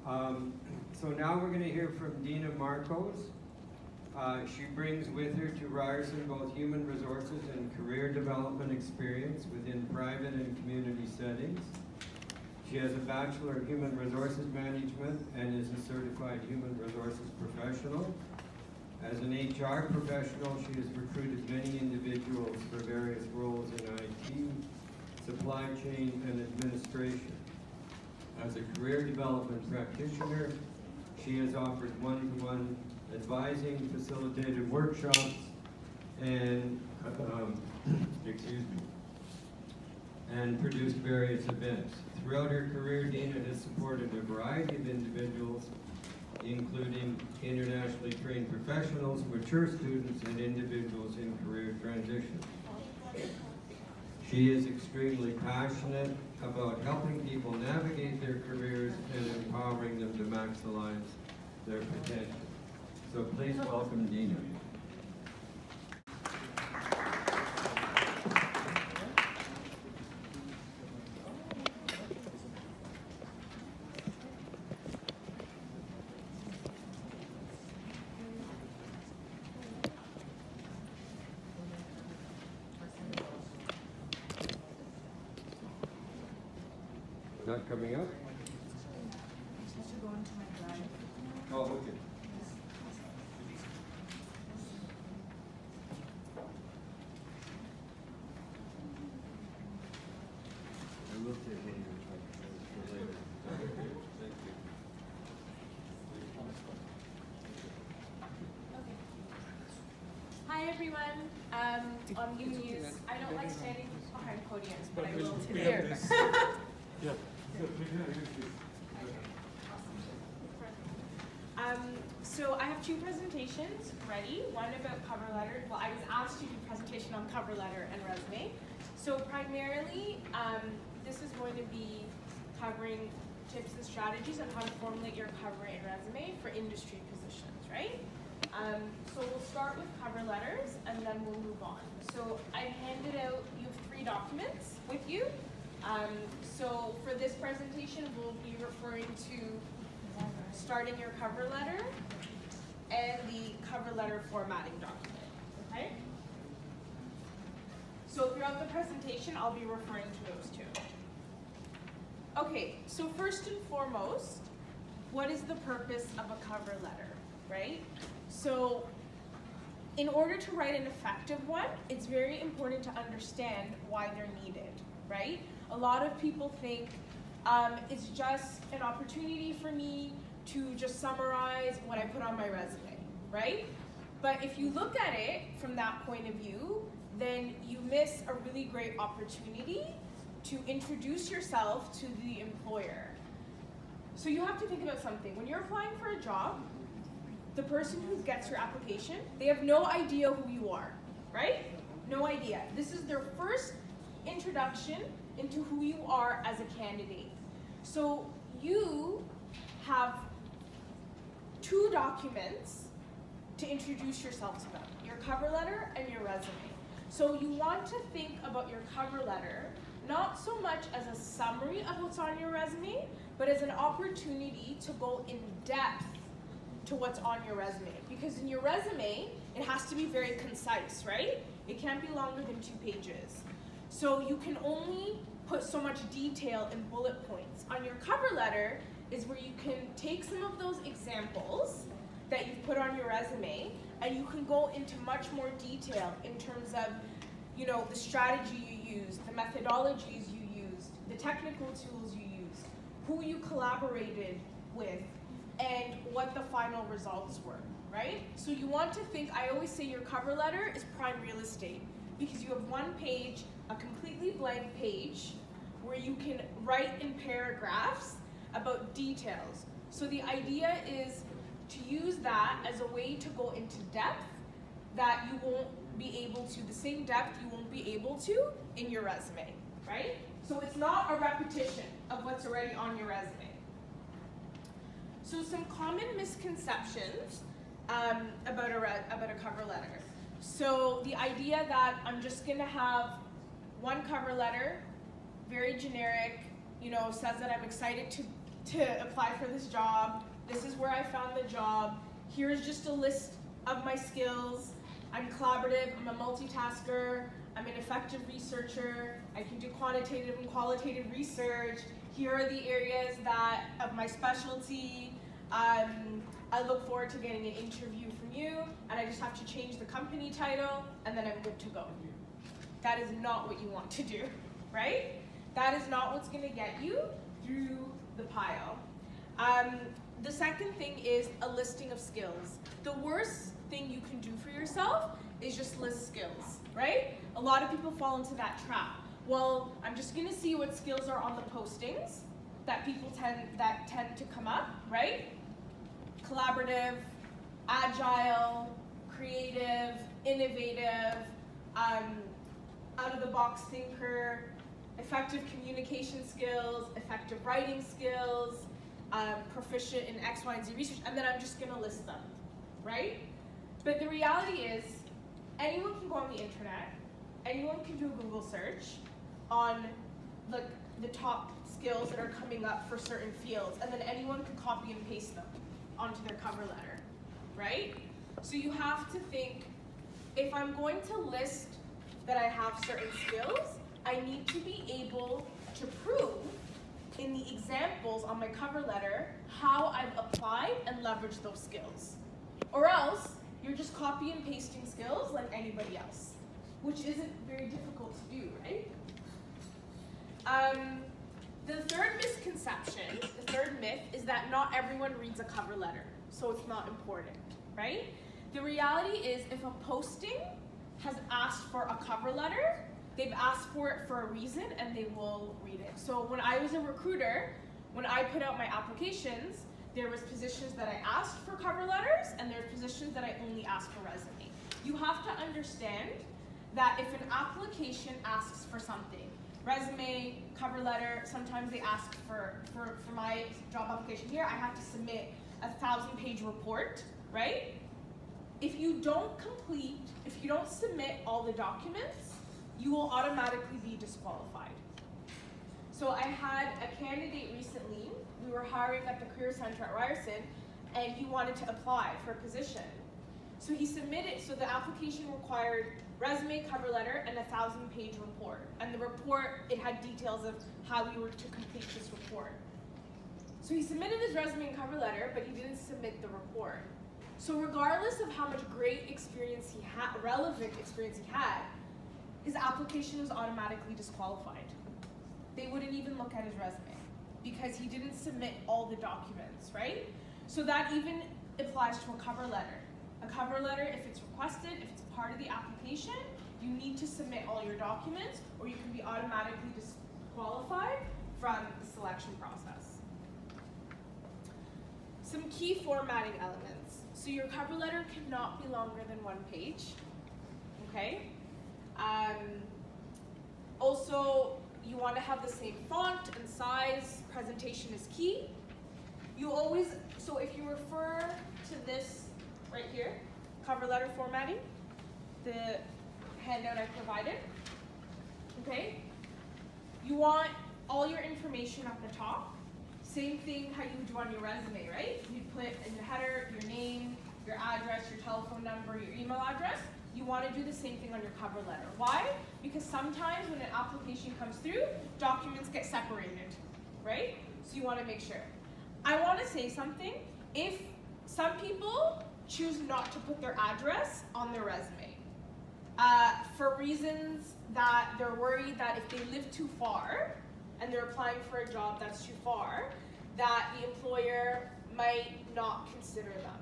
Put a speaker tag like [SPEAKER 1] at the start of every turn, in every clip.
[SPEAKER 1] So now we're going to hear from Dena Marcos. She brings with her to Ryerson both human resources and career development experience within private and community settings. She has a Bachelor of Human Resources Management and is a certified human resources professional. As an HR professional, she has recruited many individuals for various roles in IT, supply chain, and administration. As a career development practitioner, she has offered one-to-one advising, facilitated workshops, and and produced various events. Throughout her career, Dena has supported a variety of individuals, including internationally trained professionals, mature students, and individuals in career transition. She is extremely passionate about helping people navigate their careers and empowering them to maximize their potential. So please welcome Dena. Not coming up? Oh, okay. I will take one for later. Thank you.
[SPEAKER 2] Hi everyone. I'm going to use, I don't like standing behind podiums, but I will today.
[SPEAKER 3] Yeah.
[SPEAKER 2] So I have two presentations ready, one about cover letter. Well, I was asked to do a presentation on cover letter and resume. So primarily, this is going to be covering tips and strategies on how to formulate your cover and resume for industry positions, right? So we'll start with cover letters and then we'll move on. So I handed out, you have 3 documents with you. So for this presentation, we'll be referring to starting your cover letter and the cover letter formatting document, okay? So throughout the presentation, I'll be referring to those 2. Okay, so first and foremost, what is the purpose of a cover letter, right? So in order to write an effective one, it's very important to understand why they're needed, right? A lot of people think it's just an opportunity for me to just summarize what I put on my resume, right? But if you look at it from that point of view, then you miss a really great opportunity to introduce yourself to the employer. So you have to think about something. When you're applying for a job, the person who gets your application, they have no idea who you are, right? No idea. This is their first introduction into who you are as a candidate. So you have 2 documents to introduce yourself to them, your cover letter and your resume. So you want to think about your cover letter not so much as a summary of what's on your resume, but as an opportunity to go in depth to what's on your resume. Because in your resume, it has to be very concise, right? It can't be longer than 2 pages. So you can only put so much detail in bullet points. On your cover letter is where you can take some of those examples that you've put on your resume and you can go into much more detail in terms of, you know, the strategy you used, the methodologies you used, the technical tools you used, who you collaborated with, and what the final results were, right? So you want to think, I always say your cover letter is prime real estate because you have 1 page, a completely blank page, where you can write in paragraphs about details. So the idea is to use that as a way to go into depth that you won't be able to, the same depth you won't be able to in your resume, right? So it's not a repetition of what's already on your resume. So some common misconceptions about a cover letter. So the idea that I'm just gonna have 1 cover letter, very generic, you know, says that I'm excited to to apply for this job. This is where I found the job. Here's just a list of my skills. I'm collaborative, I'm a multitasker, I'm an effective researcher, I can do quantitative and qualitative research. Here are the areas of my specialty. I look forward to getting an interview from you, and I just have to change the company title, and then I'm good to go. That is not what you want to do, right? That is not what's gonna get you through the pile. The second thing is a listing of skills. The worst thing you can do for yourself is just list skills, right? A lot of people fall into that trap. Well, I'm just gonna see what skills are on the postings that people tend to come up, right? Collaborative, agile, creative, innovative, out-of-the-box thinker, effective communication skills, effective writing skills, proficient in X, Y, and Z research, and then I'm just gonna list them, right? But the reality is, anyone can go on the internet, anyone can do a Google search on the top skills that are coming up for certain fields, and then anyone can copy and paste them onto their cover letter, right? So you have to think, if I'm going to list that I have certain skills, I need to be able to prove in the examples on my cover letter how I've applied and leveraged those skills. Or else, you're just copy and pasting skills like anybody else, which isn't very difficult to do, right? The third misconception, the third myth, is that not everyone reads a cover letter, so it's not important, right? The reality is, if a posting has asked for a cover letter, they've asked for it for a reason, and they will read it. So when I was a recruiter, when I put out my applications, there was positions that I asked for cover letters, and there's positions that I only asked for resume. You have to understand that if an application asks for something, resume, cover letter, sometimes they ask for my job application here, I have to submit a 1,000-page report, right? If you don't submit all the documents, you will automatically be disqualified. So I had a candidate recently, we were hiring at the Career Center at Ryerson, and he wanted to apply for a position. So he submitted, so the application required resume, cover letter, and a 1,000-page report. And the report, it had details of how we were to complete this report. So he submitted his resume and cover letter, but he didn't submit the report. So regardless of how much great experience he had, relevant experience he had, his application was automatically disqualified. They wouldn't even look at his resume because he didn't submit all the documents, right? So that even applies to a cover letter. A cover letter, if it's requested, if it's part of the application, you need to submit all your documents or you can be automatically disqualified from the selection process. Some key formatting elements. So your cover letter cannot be longer than 1 page, okay? Also, you want to have the same font and size. Presentation is key. You always, so if you refer to this right here, cover letter formatting, the handout I provided, okay? You want all your information at the top. Same thing how you would do on your resume, right? You'd put in the header, your name, your address, your telephone number, your email address. You want to do the same thing on your cover letter. Why? Because sometimes when an application comes through, documents get separated, right? So you want to make sure. I want to say something. If some people choose not to put their address on their resume for reasons that they're worried that if they live too far and they're applying for a job that's too far, that the employer might not consider them.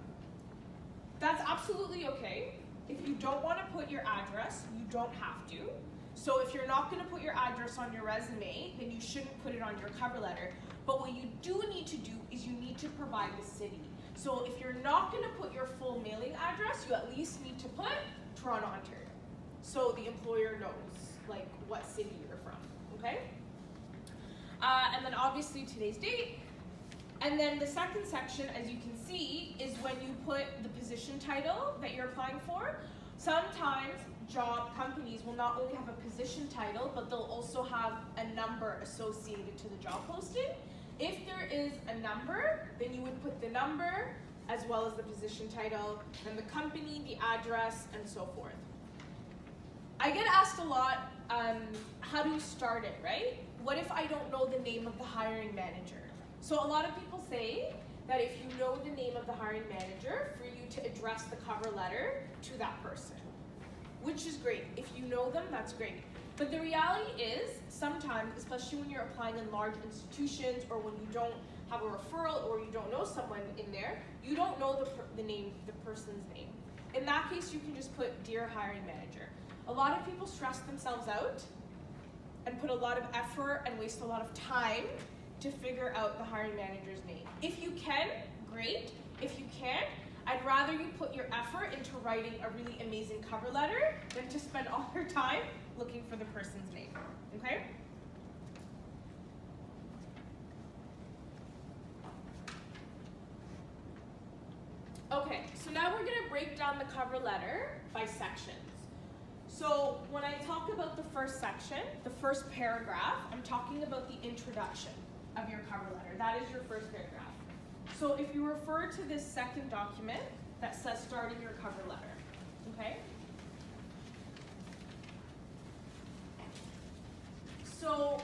[SPEAKER 2] That's absolutely okay. If you don't want to put your address, you don't have to. So if you're not going to put your address on your resume, then you shouldn't put it on your cover letter. But what you do need to do is you need to provide the city. So if you're not going to put your full mailing address, you at least need to put Toronto, Ontario. So the employer knows like what city you're from, okay? And then obviously today's date. And then the second section, as you can see, is when you put the position title that you're applying for. Sometimes job companies will not only have a position title, but they'll also have a number associated to the job posting. If there is a number, then you would put the number as well as the position title, then the company, the address, and so forth. I get asked a lot, how do you start it, right? What if I don't know the name of the hiring manager? So a lot of people say that if you know the name of the hiring manager, for you to address the cover letter to that person, which is great. If you know them, that's great. But the reality is, sometimes, especially when you're applying in large institutions or when you don't have a referral or you don't know someone in there, you don't know the person's name. In that case, you can just put Dear Hiring Manager. A lot of people stress themselves out and put a lot of effort and waste a lot of time to figure out the hiring manager's name. If you can, great. If you can't, I'd rather you put your effort into writing a really amazing cover letter than to spend all your time looking for the person's name, okay? Okay, so now we're gonna break down the cover letter by sections. So when I talk about the first section, the first paragraph, I'm talking about the introduction of your cover letter. That is your first paragraph. So if you refer to this second document that says starting your cover letter, okay? So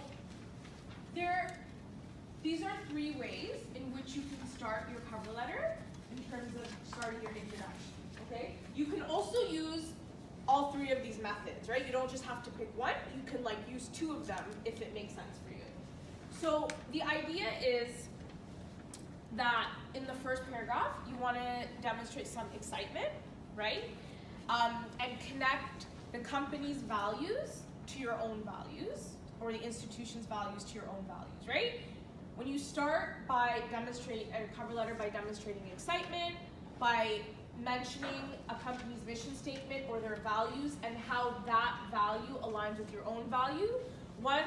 [SPEAKER 2] these are 3 ways in which you can start your cover letter in terms of starting your introduction, okay? You can also use all 3 of these methods, right? You don't just have to pick one. You can use 2 of them if it makes sense for you. So the idea is that in the first paragraph, you want to demonstrate some excitement, right? And connect the company's values to your own values, or the institution's values to your own values, right? When you start by demonstrating a cover letter by demonstrating excitement, by mentioning a company's mission statement or their values and how that value aligns with your own value, one,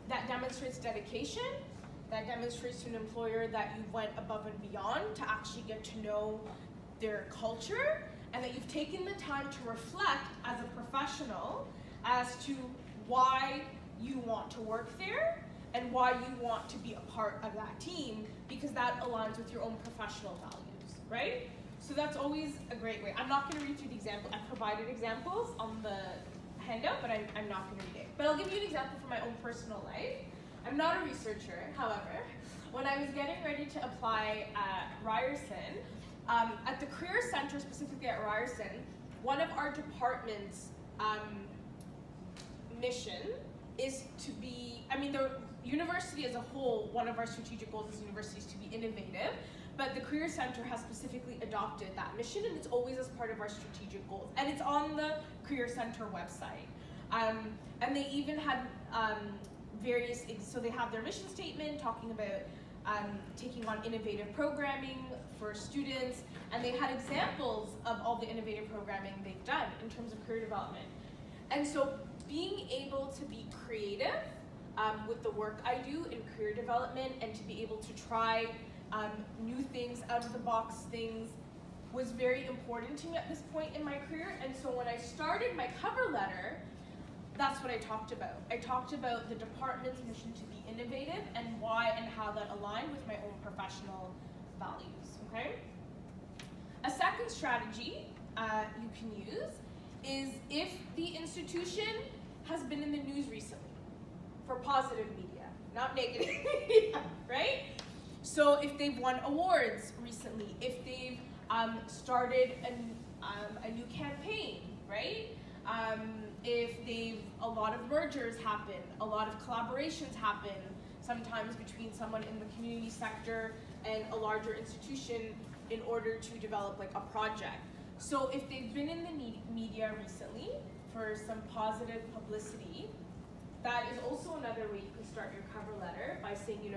[SPEAKER 2] that demonstrates dedication, that demonstrates to an employer that you went above and beyond to actually get to know their culture, and that you've taken the time to reflect as a professional as to why you want to work there and why you want to be a part of that team, because that aligns with your own professional values, right? So that's always a great way. I'm not going to read through the example. I provided examples on the handout, but I'm not going to read it. But I'll give you an example from my own personal life. I'm not a researcher, however. When I was getting ready to apply at Ryerson, at the Career Center, specifically at Ryerson, one of our department's mission is to be, the university as a whole, one of our strategic goals as universities to be innovative, but the Career Center has specifically adopted that mission, and it's always as part of our strategic goals. And it's on the Career Center website. And they even had so they have their mission statement talking about taking on innovative programming for students, and they had examples of all the innovative programming they've done in terms of career development. And so being able to be creative with the work I do in career development and to be able to try new things, out of the box things, was very important to me at this point in my career. And so when I started my cover letter, that's what I talked about. I talked about the department's mission to be innovative and why and how that aligned with my own professional values, okay? A second strategy you can use is if the institution has been in the news recently for positive media, not negative media, right? So if they've won awards recently, if they've started a new campaign, right? If a lot of mergers happen, a lot of collaborations happen, sometimes between someone in the community sector and a larger institution in order to develop a project. So if they've been in the media recently for some positive publicity, that is also another way you can start your cover letter by saying,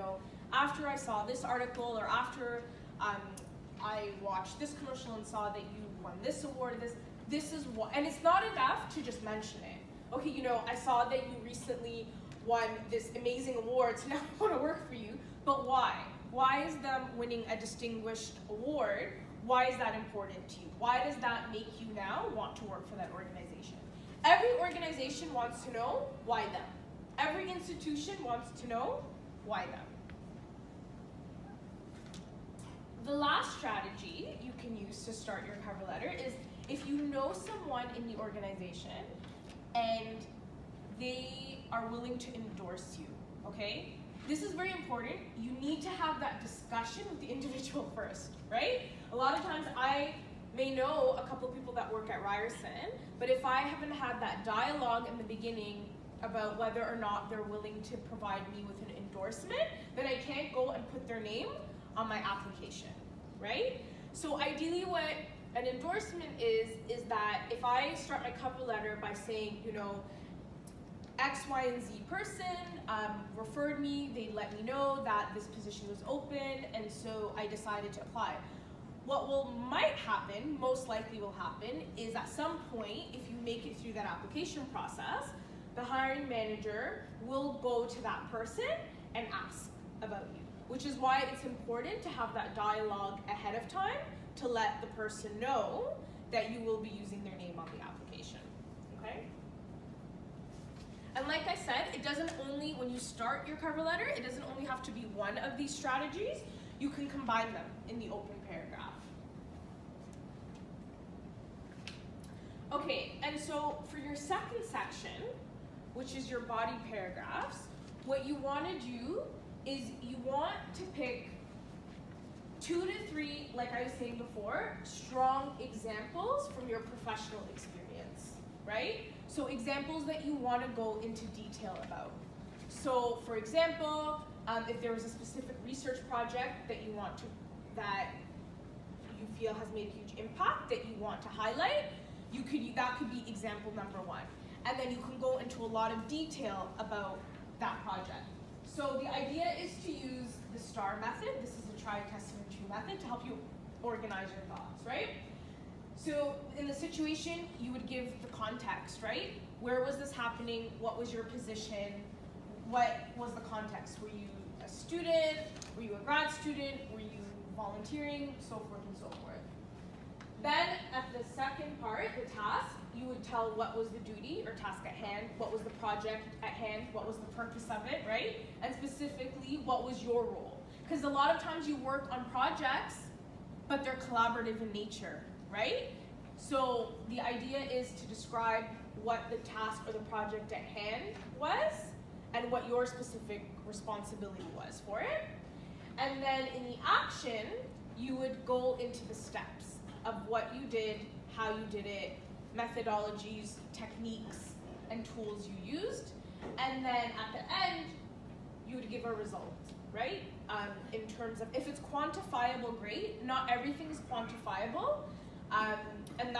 [SPEAKER 2] after I saw this article, or after I watched this commercial and saw that you won this award, this is what, and it's not enough to just mention it. Okay, I saw that you recently won this amazing award, so now I want to work for you, but why? Why is them winning a distinguished award, why is that important to you? Why does that make you now want to work for that organization? Every organization wants to know why them. Every institution wants to know why them. the last strategy you can use to start your cover letter is if you know someone in the organization and they are willing to endorse you, okay? This is very important. You need to have that discussion with the individual first, right? A lot of times I may know a couple of people that work at Ryerson, but if I haven't had that dialogue in the beginning about whether or not they're willing to provide me with an endorsement, then I can't go and put their name on my application, right? So ideally what an endorsement is that if I start my cover letter by saying, you know, X, Y, and Z person referred me, they let me know that this position was open, and so I decided to apply. What might happen, most likely will happen, is at some point, if you make it through that application process, the hiring manager will go to that person and ask about you, which is why it's important to have that dialogue ahead of time to let the person know that you will be using their name on the application, okay? And like I said, it doesn't only, when you start your cover letter, it doesn't only have to be one of these strategies, you can combine them in the open paragraph. Okay, and so for your second section, which is your body paragraphs, what you want to do is you want to pick 2 to 3, like I was saying before, strong examples from your professional experience, right? So examples that you want to go into detail about. So for example, if there was a specific research project that you want to, that you feel has made a huge impact that you want to highlight, that could be example number 1. And then you can go into a lot of detail about that project. So the idea is to use the STAR method. This is a try, test, and true method to help you organize your thoughts, right? So in the situation, you would give the context, right? Where was this happening? What was your position? What was the context? Were you a student? Were you a grad student? Were you volunteering? So forth and so forth. Then at the second part, the task, you would tell what was the duty or task at hand, what was the project at hand, what was the purpose of it, right? And specifically, what was your role? Because a lot of times you work on projects, but they're collaborative in nature, right? So the idea is to describe what the task or the project at hand was and what your specific responsibility was for it. And then in the action, you would go into the steps of what you did, how you did it, methodologies, techniques, and tools you used. And then at the end, you would give a result, right? In terms of, if it's quantifiable, great. Not everything is quantifiable, and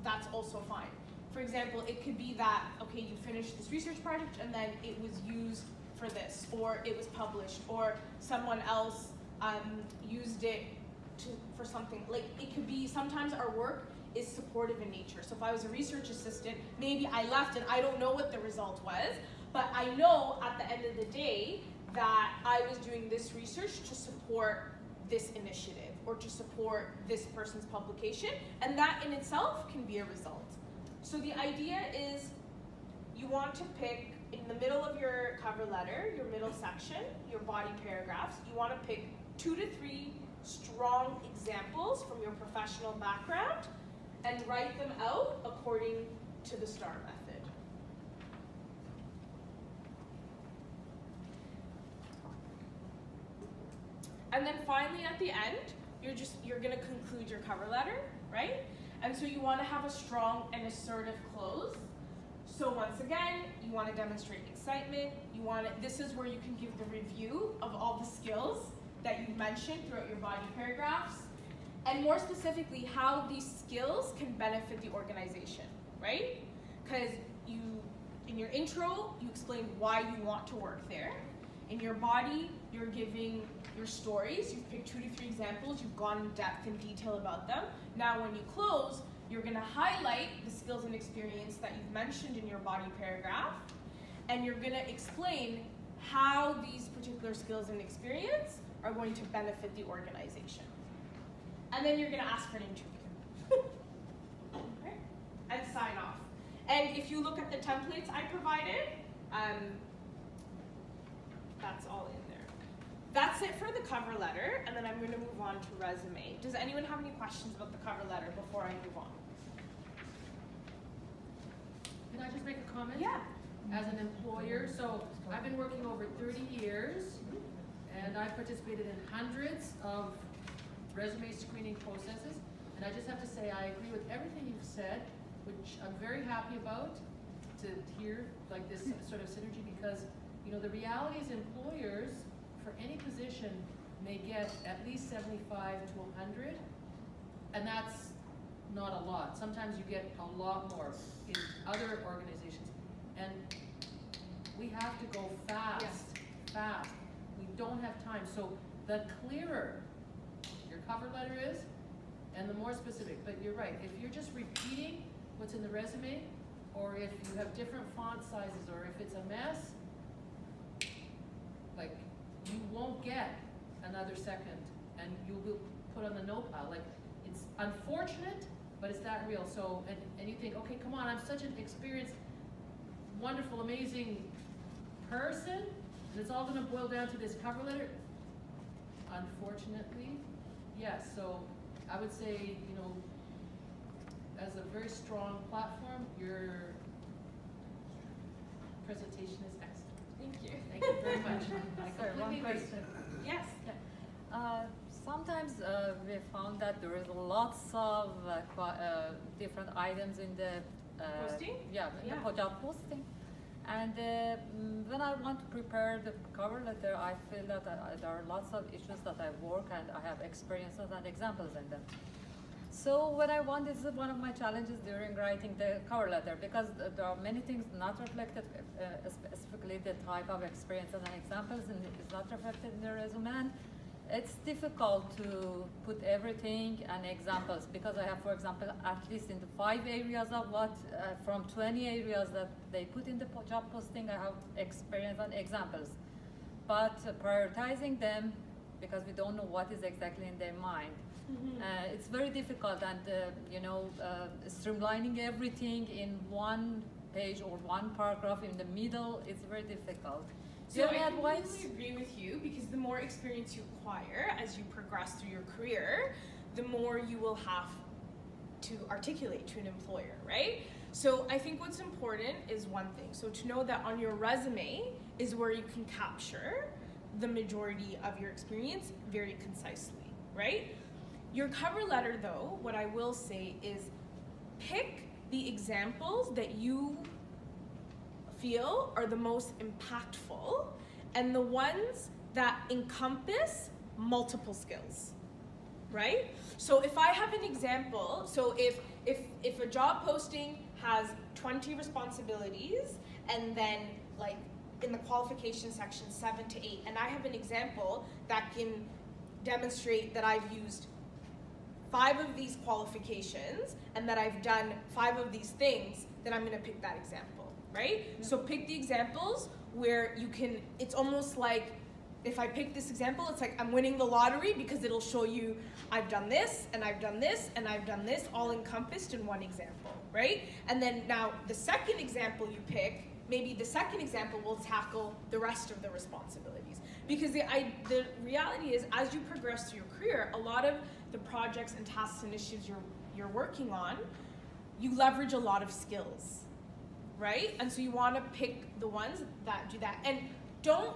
[SPEAKER 2] that's also fine. For example, it could be that, okay, you finished this research project and then it was used for this, or it was published, or someone else used it for something. Like, it could be, sometimes our work is supportive in nature. So if I was a research assistant, maybe I left and I don't know what the result was, but I know at the end of the day that I was doing this research to support this initiative or to support this person's publication, and that in itself can be a result. So the idea is you want to pick, in the middle of your cover letter, your middle section, your body paragraphs, you want to pick 2 to 3 strong examples from your professional background and write them out according to the STAR method. And then finally at the end, you're gonna conclude your cover letter, right? And so you wanna have a strong and assertive close. So once again, you wanna demonstrate excitement. This is where you can give the review of all the skills that you've mentioned throughout your body paragraphs, and more specifically, how these skills can benefit the organization, right? Because in your intro, you explained why you want to work there. In your body, you're giving your stories. You've picked 2 to 3 examples. You've gone in depth and detail about them. Now, when you close, you're gonna highlight the skills and experience that you've mentioned in your body paragraph, and you're gonna explain how these particular skills and experience are going to benefit the organization. And then you're gonna ask for an interview. Okay? And sign off. And if you look at the templates I provided, that's all in there. that's it for the cover letter, and then I'm going to move on to resume. Does anyone have any questions about the cover letter before I move on?
[SPEAKER 3] Can I just make a comment?
[SPEAKER 2] Yeah.
[SPEAKER 3] As an employer, so I've been working over 30 years, and I've participated in hundreds of resume screening processes, and I just have to say I agree with everything you've said, which I'm very happy about to hear like this sort of synergy, because you know the reality is employers for any position may get at least 75 to 100, and that's not a lot. Sometimes you get a lot more in other organizations, and we have to go fast, fast. We don't have time. So the clearer your cover letter is, and the more specific. But you're right, if you're just repeating what's in the resume, or if you have different font sizes, or if it's a mess, like, you won't get another second, and you will put on the no pile. Like, it's unfortunate, but it's that real. So, and you think, okay, come on, I'm such an experienced, wonderful, amazing person, and it's all gonna boil down to this cover letter. Unfortunately, yes. So I would say, you know, as a very strong platform, your presentation is excellent.
[SPEAKER 2] Thank you.
[SPEAKER 3] Thank you very much.
[SPEAKER 4] Sorry, one
[SPEAKER 3] completely agree.
[SPEAKER 4] question.
[SPEAKER 2] Yes.
[SPEAKER 4] Sometimes we found that there is lots of different items in the
[SPEAKER 2] Posting?
[SPEAKER 4] Yeah, in the job posting. And when I want to prepare the cover letter, I feel that there are lots of issues that I work and I have experiences and examples in them. So what I want is one of my challenges during writing the cover letter, because there are many things not reflected, specifically the type of experiences and examples, and it's not reflected in the resume. And it's difficult to put everything and examples, because I have, for example, at least in the 5 areas of what, from 20 areas that they put in the job posting, I have experience and examples. But prioritizing them, because we don't know what is exactly in their mind, it's very difficult, and streamlining everything in one page or one paragraph in the middle, it's very difficult.
[SPEAKER 2] So I completely agree with you, because the more experience you acquire as you progress through your career, the more you will have to articulate to an employer, right? So I think what's important is one thing. So to know that on your resume is where you can capture the majority of your experience very concisely, right? Your cover letter, though, what I will say is pick the examples that you feel are the most impactful and the ones that encompass multiple skills, right? So if I have an example, so if a job posting has 20 responsibilities, and then like in the qualification section 7 to 8, and I have an example that can demonstrate that I've used 5 of these qualifications and that I've done 5 of these things, then I'm gonna pick that example, right? Yeah. So pick the examples where you can, it's almost like, if I pick this example, it's like I'm winning the lottery, because it'll show you I've done this, and I've done this, and I've done this, all encompassed in one example, right? And then now the second example you pick, maybe the second example will tackle the rest of the responsibilities. Because the reality is, as you progress through your career, a lot of the projects and tasks and initiatives you're working on, you leverage a lot of skills, right? And so you want to pick the ones that do that. And don't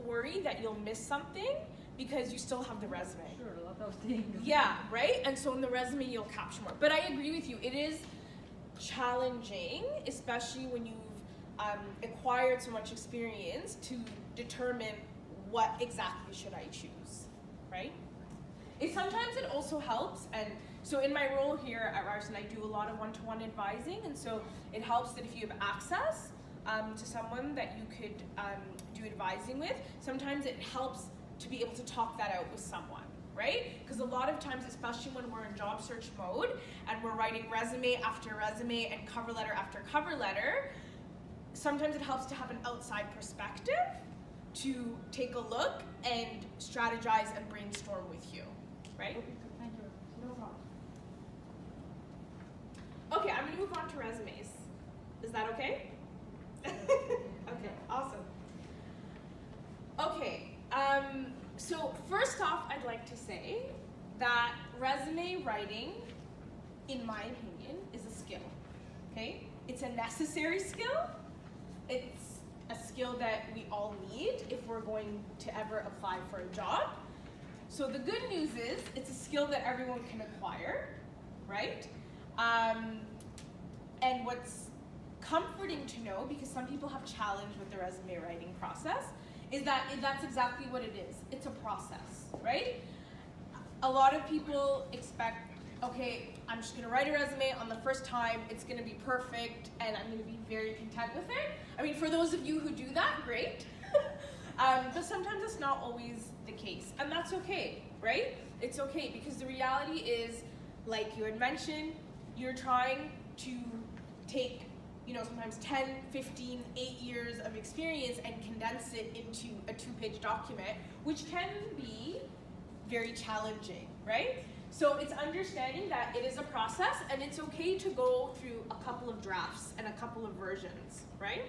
[SPEAKER 2] worry that you'll miss something, because you still have the resume.
[SPEAKER 4] Sure, a lot of things.
[SPEAKER 2] Yeah, right? And so in the resume, you'll capture more. But I agree with you, it is challenging, especially when you've acquired so much experience, to determine what exactly should I choose, right? Sometimes it also helps, and so in my role here at Ryerson, I do a lot of one-to-one advising, and so it helps that if you have access to someone that you could do advising with, sometimes it helps to be able to talk that out with someone, right? Because a lot of times, especially when we're in job search mode and we're writing resume after resume and cover letter after cover letter, sometimes it helps to have an outside perspective to take a look and strategize and brainstorm with you, right?
[SPEAKER 4] Thank you.
[SPEAKER 2] No problem. Okay, I'm gonna move on to resumes. Is that okay? Okay, awesome. Okay, so first off, I'd like to say that resume writing, in my opinion, is a skill, okay? It's a necessary skill. It's a skill that we all need if we're going to ever apply for a job. So the good news is it's a skill that everyone can acquire, right? And what's comforting to know, because some people have challenge with the resume writing process, is that that's exactly what it is. It's a process, right? A lot of people expect, okay, I'm just gonna write a resume on the first time, it's gonna be perfect, and I'm gonna be very content with it. I mean, for those of you who do that, great. But sometimes it's not always the case, and that's okay, right? It's okay, because the reality is, like you had mentioned, you're trying to take, you know, sometimes 10, 15, 8 years of experience and condense it into a 2-page document, which can be very challenging, right? So it's understanding that it is a process and it's okay to go through a couple of drafts and a couple of versions, right?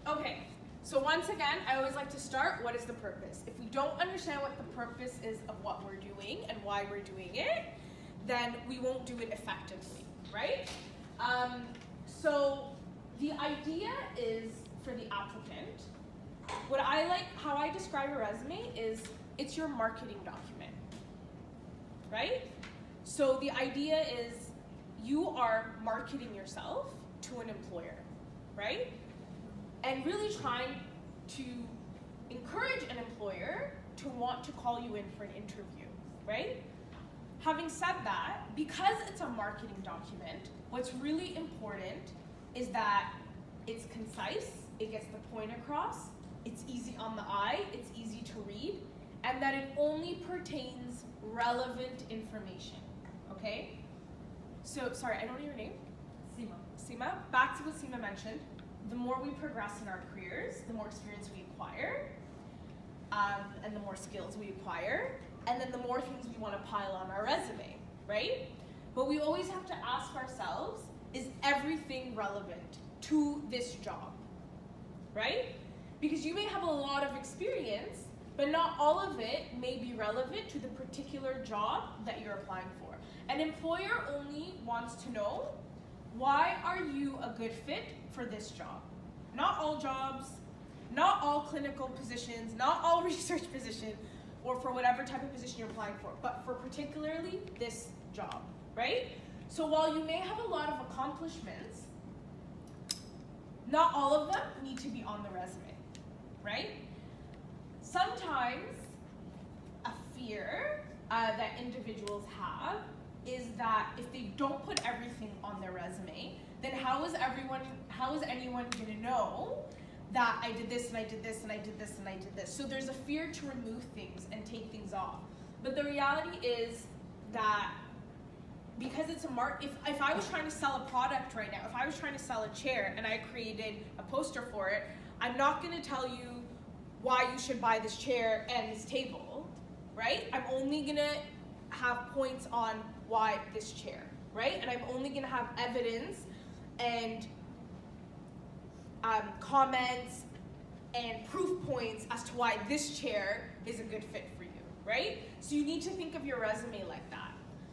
[SPEAKER 2] Okay, so once again, I always like to start, what is the purpose? If we don't understand what the purpose is of what we're doing and why we're doing it, then we won't do it effectively, right? So the idea is for the applicant, what I like, how I describe a resume is it's your marketing document, right? So the idea is you are marketing yourself to an employer, right? And really trying to encourage an employer to want to call you in for an interview, right? Having said that, because it's a marketing document, what's really important is that it's concise, it gets the point across, it's easy on the eye, it's easy to read, and that it only pertains relevant information, okay? So, sorry, I don't know your name? Seema. Back to what Seema mentioned, the more we progress in our careers, the more experience we acquire, and the more skills we acquire, and then the more things we want to pile on our resume, right? But we always have to ask ourselves, is everything relevant to this job, right? Because you may have a lot of experience, but not all of it may be relevant to the particular job that you're applying for. An employer only wants to know, why are you a good fit for this job? Not all jobs, not all clinical positions, not all research positions, or for whatever type of position you're applying for, but for particularly this job, right? So while you may have a lot of accomplishments, not all of them need to be on the resume, right? Sometimes a fear that individuals have is that if they don't put everything on their resume, then how is anyone gonna know that I did this and I did this and I did this and I did this? So there's a fear to remove things and take things off. But the reality is that because it's if I was trying to sell a product right now, if I was trying to sell a chair and I created a poster for it, I'm not gonna tell you why you should buy this chair and this table, right? I'm only gonna have points on why this chair, right? And I'm only gonna have evidence and comments and proof points as to why this chair is a good fit for you, right? So you need to think of your resume like that.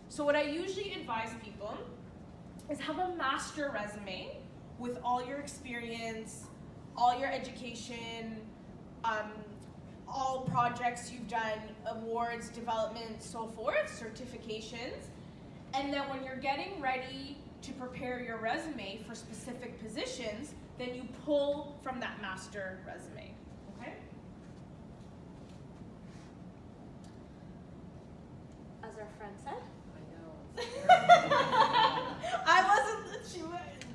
[SPEAKER 2] So what I usually advise people is have a master resume with all your experience, all your education, all projects you've done, awards, development, so forth, certifications. And then when you're getting ready to prepare your resume for specific positions, then you pull from that master resume, okay? As our friend said.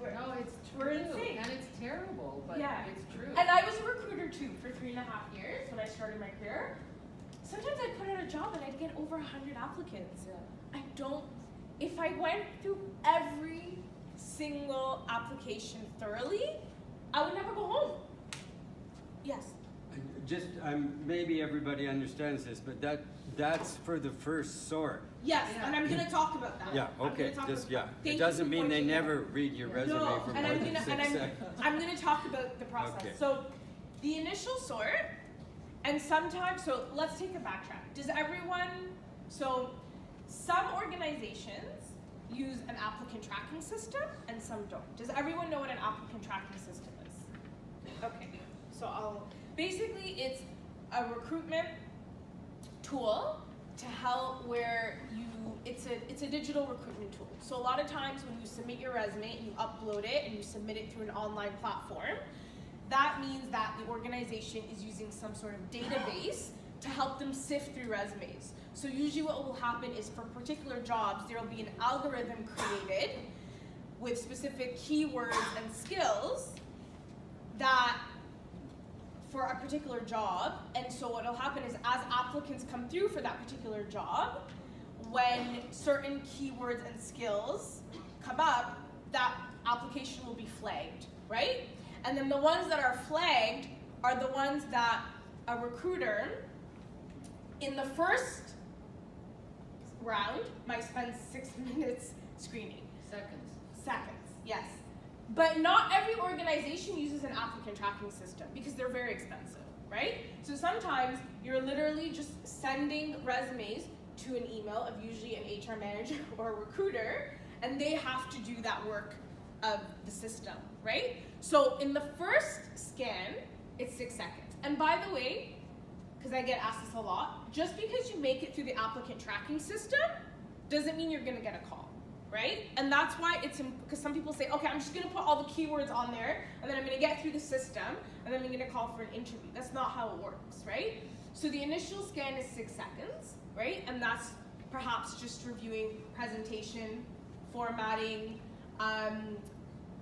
[SPEAKER 3] No, it's
[SPEAKER 2] We're
[SPEAKER 3] true,
[SPEAKER 2] in sync.
[SPEAKER 3] and it's terrible, but
[SPEAKER 2] Yeah.
[SPEAKER 3] it's true.
[SPEAKER 2] And I was a recruiter too for 3.5 years when I started my career. Sometimes I'd put out a job and I'd get over 100 applicants.
[SPEAKER 3] Yeah.
[SPEAKER 2] If I went through every single application thoroughly, I would never go home. Yes.
[SPEAKER 1] Maybe everybody understands this, but that's for the first sort.
[SPEAKER 2] Yes,
[SPEAKER 3] Yeah.
[SPEAKER 2] and I'm gonna talk about that.
[SPEAKER 1] Yeah,
[SPEAKER 2] I'm
[SPEAKER 1] okay,
[SPEAKER 2] gonna talk
[SPEAKER 1] just,
[SPEAKER 2] about
[SPEAKER 1] yeah.
[SPEAKER 2] that. Thank
[SPEAKER 1] It
[SPEAKER 2] you
[SPEAKER 1] doesn't
[SPEAKER 2] for
[SPEAKER 1] mean they
[SPEAKER 2] pointing that
[SPEAKER 1] never
[SPEAKER 2] out.
[SPEAKER 1] read your resume
[SPEAKER 2] No,
[SPEAKER 1] for
[SPEAKER 2] and
[SPEAKER 1] more than 6 seconds.
[SPEAKER 2] I'm gonna talk about the process.
[SPEAKER 1] Okay.
[SPEAKER 2] So the initial sort, and sometimes, so let's take a backtrack. Does everyone, so some organizations use an applicant tracking system and some don't. Does everyone know what an applicant tracking system is? Okay, so basically it's a recruitment tool to help where it's a digital recruitment tool. So a lot of times when you submit your resume and you upload it and you submit it through an online platform, that means that the organization is using some sort of database to help them sift through resumes. So usually what will happen is for particular jobs, there will be an algorithm created with specific keywords and skills that for a particular job. And so what will happen is as applicants come through for that particular job, when certain keywords and skills come up, that application will be flagged, right? And then the ones that are flagged are the ones that a recruiter in the first round might spend 6 minutes screening. Seconds, yes. But not every organization uses an applicant tracking system because they're very expensive, right? So sometimes you're literally just sending resumes to an email of usually an HR manager or a recruiter, and they have to do that work of the system, right? So in the first scan, it's 6 seconds. And by the way, because I get asked this a lot, just because you make it through the applicant tracking system doesn't mean you're gonna get a call, right? And that's why it's, because some people say, okay, I'm just gonna put all the keywords on there, and then I'm gonna get through the system, and then I'm gonna call for an interview. That's not how it works, right? So the initial scan is 6 seconds, right? And that's perhaps just reviewing presentation, formatting,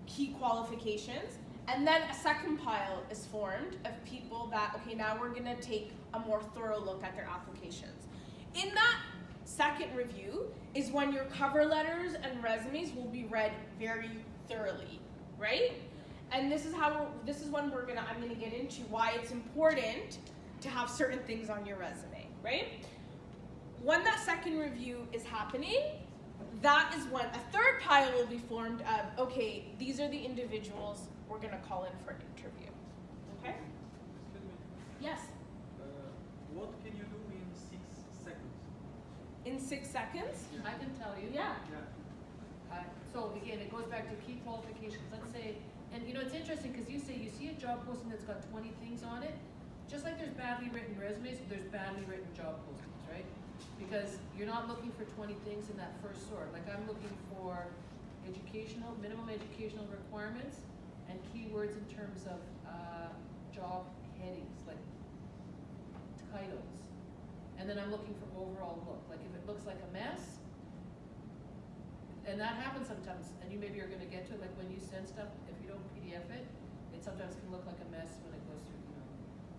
[SPEAKER 2] key qualifications. And then a second pile is formed of people that, okay, now we're gonna take a more thorough look at their applications. In that second review is when your cover letters and resumes will be read very thoroughly, right? And this is when I'm gonna get into why it's important to have certain things on your resume, right? When that second review is happening, that is when a third pile will be formed of, okay, these are the individuals we're gonna call in for an interview, okay?
[SPEAKER 5] Excuse me.
[SPEAKER 2] Yes,
[SPEAKER 5] What can you do in 6 seconds?
[SPEAKER 2] in 6 seconds?
[SPEAKER 3] I can tell you.
[SPEAKER 2] Yeah.
[SPEAKER 3] So again, it goes back to key qualifications. Let's say, and you know, it's interesting because you say you see a job posting that's got 20 things on it. Just like there's badly written resumes, there's badly written job postings, right? Because you're not looking for 20 things in that first sort. Like I'm looking for minimum educational requirements and keywords in terms of job headings, like titles. And then I'm looking for overall look. Like if it looks like a mess, and that happens sometimes, and you maybe are gonna get to it, like when you send stuff, if you don't PDF it, it sometimes can look like a mess when it goes through, you know.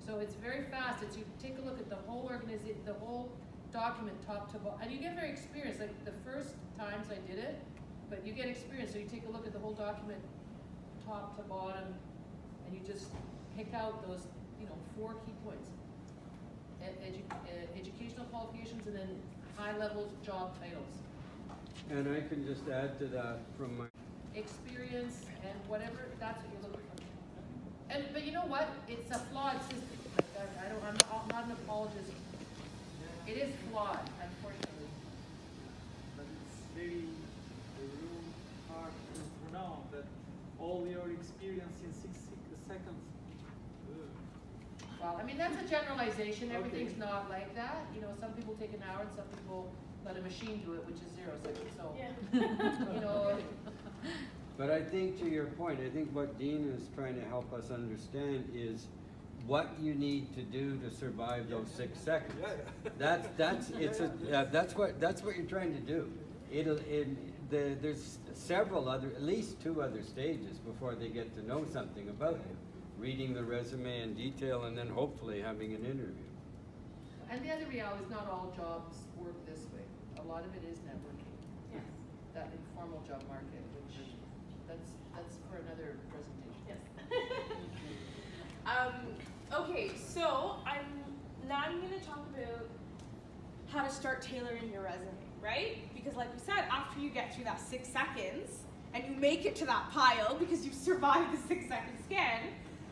[SPEAKER 3] So it's very fast. It's you take a look at the whole organization, the whole document top to bottom, and you get very experienced. Like the first times I did it, but you get experience, so you take a look at the whole document top to bottom, and you just pick out those, 4 key points. Educational qualifications, and then high-level job titles.
[SPEAKER 1] And I can just add to that from my
[SPEAKER 3] Experience and whatever, that's what you're looking for. But you know what? It's a flawed system. I'm not an apologist. It is flawed, unfortunately.
[SPEAKER 5] But it's very hard to pronounce that all your experience in 6 seconds.
[SPEAKER 3] Well, I mean, that's a generalization.
[SPEAKER 5] Okay.
[SPEAKER 3] Everything's not like that. You know, some people take an hour and some people let a machine do it, which is 0 seconds. So, you know.
[SPEAKER 1] But I think to your point, I think what Dena is trying to help us understand is what you need to do to survive those 6 seconds. That's what you're trying to do. There's several other, at least 2 other stages before they get to know something about you. Reading the resume in detail and then hopefully having an interview.
[SPEAKER 3] And the other reality is not all jobs work this way. A lot of it is networking.
[SPEAKER 2] Yes.
[SPEAKER 3] That informal job market, which that's for another presentation.
[SPEAKER 2] Yes. Okay, so I'm gonna talk about how to start tailoring your resume, right? Because like we said, after you get through that 6 seconds and you make it to that pile because you've survived the 6 second scan,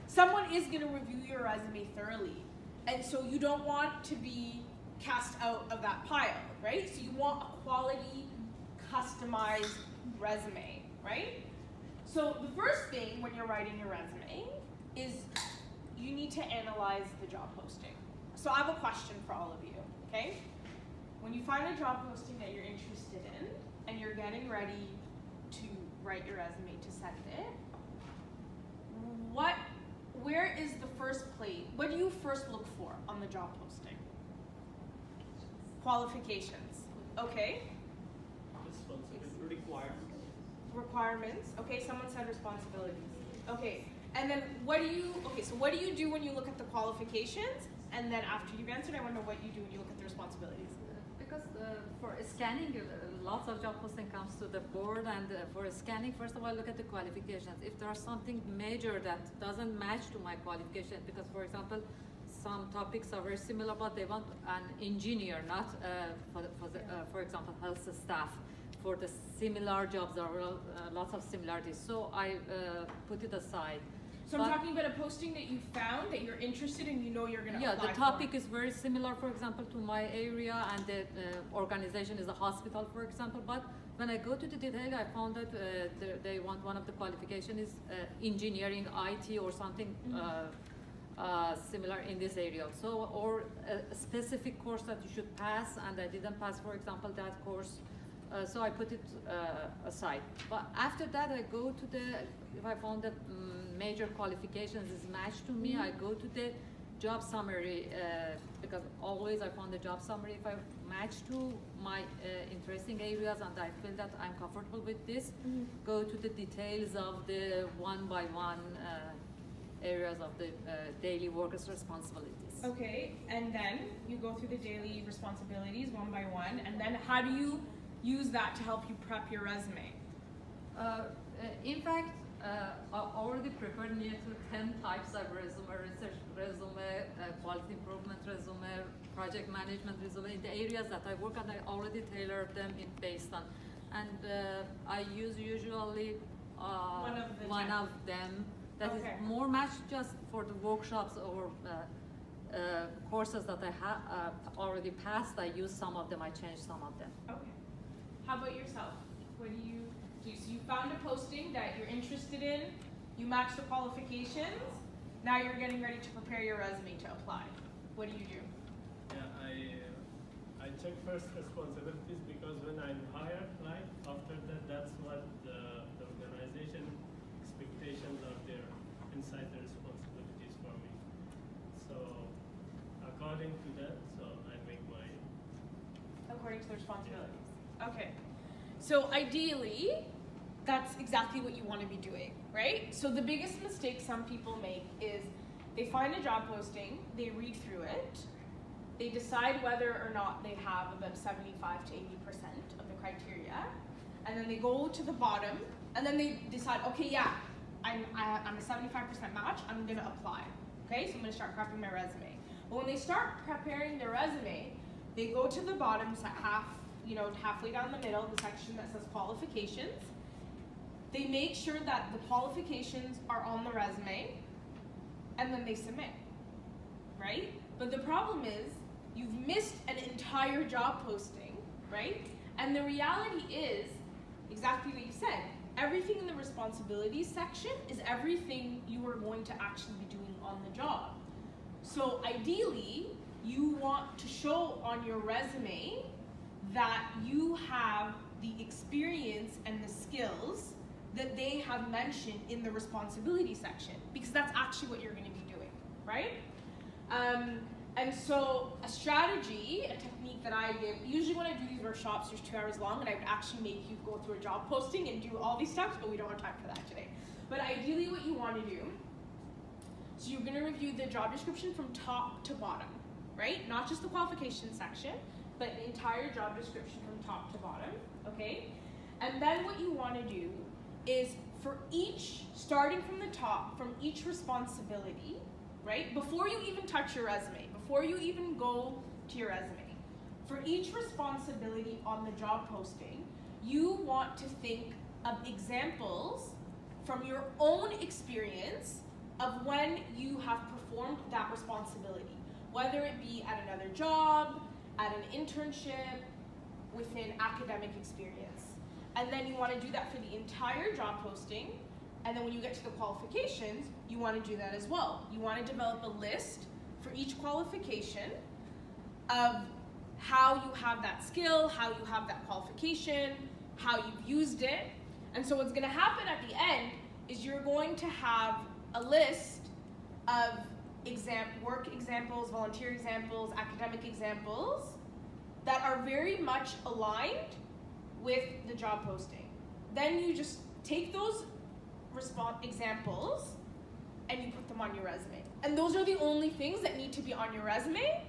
[SPEAKER 2] someone is gonna review your resume thoroughly. And so you don't want to be cast out of that pile, right? So you want a quality, customized resume, right? So the first thing when you're writing your resume is you need to analyze the job posting. So I have a question for all of you, okay? When you find a job posting that you're interested in and you're getting ready to write your resume to send it, where is the first place, what do you first look for on the job posting? Qualifications, okay? Requirements, okay, someone said responsibilities. Okay, and then what do you do when you look at the qualifications? And then after you've answered, I want to know what you do when you look at the responsibilities.
[SPEAKER 4] Because for scanning, lots of job posting comes to the board, and for scanning, first of all, look at the qualifications. If there's something major that doesn't match to my qualification, because for example, some topics are very similar, but they want an engineer, not for example, health staff. For the similar jobs, there are lots of similarities, so I put it aside.
[SPEAKER 2] So I'm talking about a posting that you found that you're interested in, you know you're going to apply
[SPEAKER 4] the topic is very similar, for example, to my area, and the organization is a hospital, for example. But when I go to the detail, I found that they want one of the qualifications is engineering, IT, or something similar in this area. So, or a specific course that you should pass, and I didn't pass, for example, that course. So I put it aside. But after that, I go to if I found that major qualifications is matched to me, I go to the job summary, because always I found the job summary, if I match to my interesting areas and I feel that I'm comfortable with this, go to the details of the one-by-one areas of the daily workers' responsibilities.
[SPEAKER 2] Okay, and then you go through the daily responsibilities one by one, and then how do you use that to help you prep your resume?
[SPEAKER 4] In fact, I already prepared near to 10 types of resume: research resume, quality improvement resume, project management resume, in the areas that I work, and I already tailored them based on. And I use usually one of them that is more matched just for the workshops or courses that I have already passed. I use some of them, I change some of them.
[SPEAKER 2] Okay. How about yourself? What do you do? So you found a posting that you're interested in, you match the qualifications, now you're getting ready to prepare your resume to apply. What do you do?
[SPEAKER 6] Yeah, I check first responsibilities, because when I'm hired, right, after that, that's what the organization expectations are there inside the responsibilities for me. So according to that, so I make my...
[SPEAKER 2] According to the responsibilities. Okay. So ideally, that's exactly what you want to be doing, right? So the biggest mistake some people make is they find a job posting, they read through it, they decide whether or not they have about 75 to 80% of the criteria, and then they go to the bottom, and then they decide, okay, yeah, I'm a 75% match, I'm gonna apply, okay? So I'm gonna start prepping my resume. But when they start preparing their resume, they go to the bottom, halfway down the middle, the section that says qualifications. They make sure that the qualifications are on the resume, and then they submit, right? But the problem is, you've missed an entire job posting, right? And the reality is, exactly what you said, everything in the responsibilities section is everything you are going to actually be doing on the job. So ideally, you want to show on your resume that you have the experience and the skills that they have mentioned in the responsibility section, because that's actually what you're going to be doing, right? And so a strategy, a technique that I give, usually when I do these workshops, there's 2 hours long, and I would actually make you go through a job posting and do all these steps, but we don't have time for that today. But ideally what you want to do, so you're going to review the job description from top to bottom, right? Not just the qualifications section, but the entire job description from top to bottom, okay? And then what you want to do is for each, starting from the top, from each responsibility, right? Before you even touch your resume, before you even go to your resume, for each responsibility on the job posting, you want to think of examples from your own experience of when you have performed that responsibility, whether it be at another job, at an internship, within academic experience. And then you want to do that for the entire job posting. And then when you get to the qualifications, you want to do that as well. You want to develop a list for each qualification of how you have that skill, how you have that qualification, how you've used it. And so what's going to happen at the end is you're going to have a list of work examples, volunteer examples, academic examples that are very much aligned with the job posting. Then you just take those examples and you put them on your resume. And those are the only things that need to be on your resume,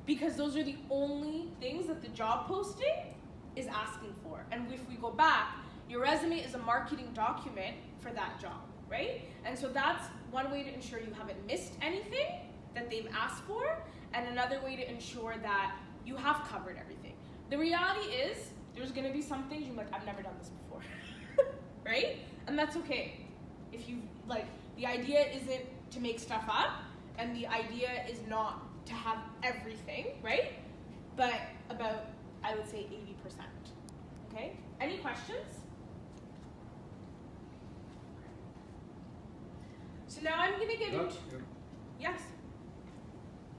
[SPEAKER 2] because those are the only things that the job posting is asking for. And if we go back, your resume is a marketing document for that job, right? And so that's one way to ensure you haven't missed anything that they've asked for, and another way to ensure that you have covered everything. The reality is, there's gonna be some things you're like, I've never done this before, right? And that's okay. If you, like, the idea isn't to make stuff up, and the idea is not to have everything, right? But about, I would say 80%, okay? Any questions? So now I'm gonna get into, yes?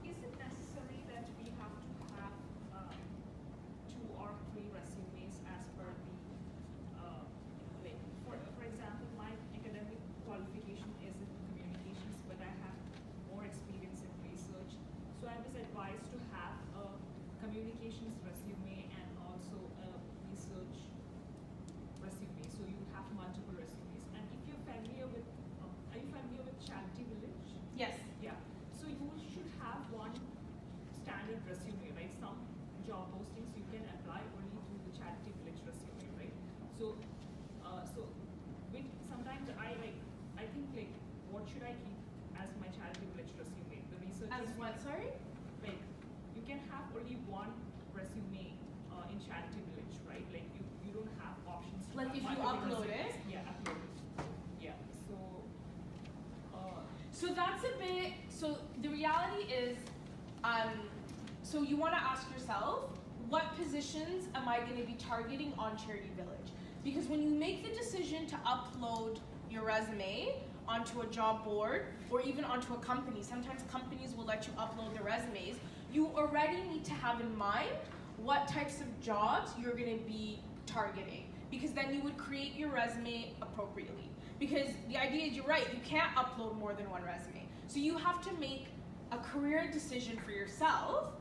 [SPEAKER 7] Is it necessary that we have to have 2 or 3 resumes as per the, like, for example, my academic qualification is in communications, but I have more experience in research. So I was advised to have a communications resume and also a research resume. So you have multiple resumes. And if you're familiar with, are you familiar with Charity Village?
[SPEAKER 2] Yes.
[SPEAKER 7] Yeah. So you should have one standard resume, right? Some job postings you can apply only through the Charity Village resume, right? So, with sometimes I think like, what should I keep as my Charity Village resume? The research
[SPEAKER 2] As
[SPEAKER 7] resume?
[SPEAKER 2] what, sorry?
[SPEAKER 7] Like, you can have only one resume in Charity Village, right? Like you don't have options. To
[SPEAKER 2] Like
[SPEAKER 7] have
[SPEAKER 2] if you
[SPEAKER 7] multiple
[SPEAKER 2] upload
[SPEAKER 7] resumes.
[SPEAKER 2] it?
[SPEAKER 7] Yeah, upload it. Yeah.
[SPEAKER 2] So that's a bit, so the reality is, so you want to ask yourself, what positions am I going to be targeting on Charity Village? Because when you make the decision to upload your resume onto a job board or even onto a company, sometimes companies will let you upload their resumes, you already need to have in mind what types of jobs you're going to be targeting, because then you would create your resume appropriately. Because the idea is, you're right, you can't upload more than one resume. So you have to make a career decision for yourself,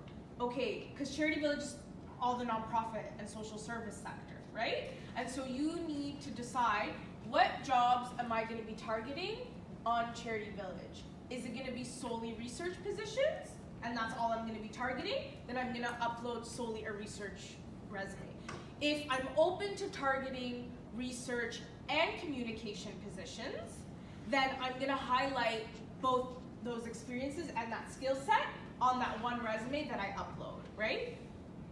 [SPEAKER 2] okay, because Charity Village is all the nonprofit and social service sector, right? And so you need to decide, what jobs am I going to be targeting on Charity Village? Is it going to be solely research positions, and that's all I'm going to be targeting? Then I'm going to upload solely a research resume. If I'm open to targeting research and communication positions, then I'm going to highlight both those experiences and that skill set on that one resume that I upload, right?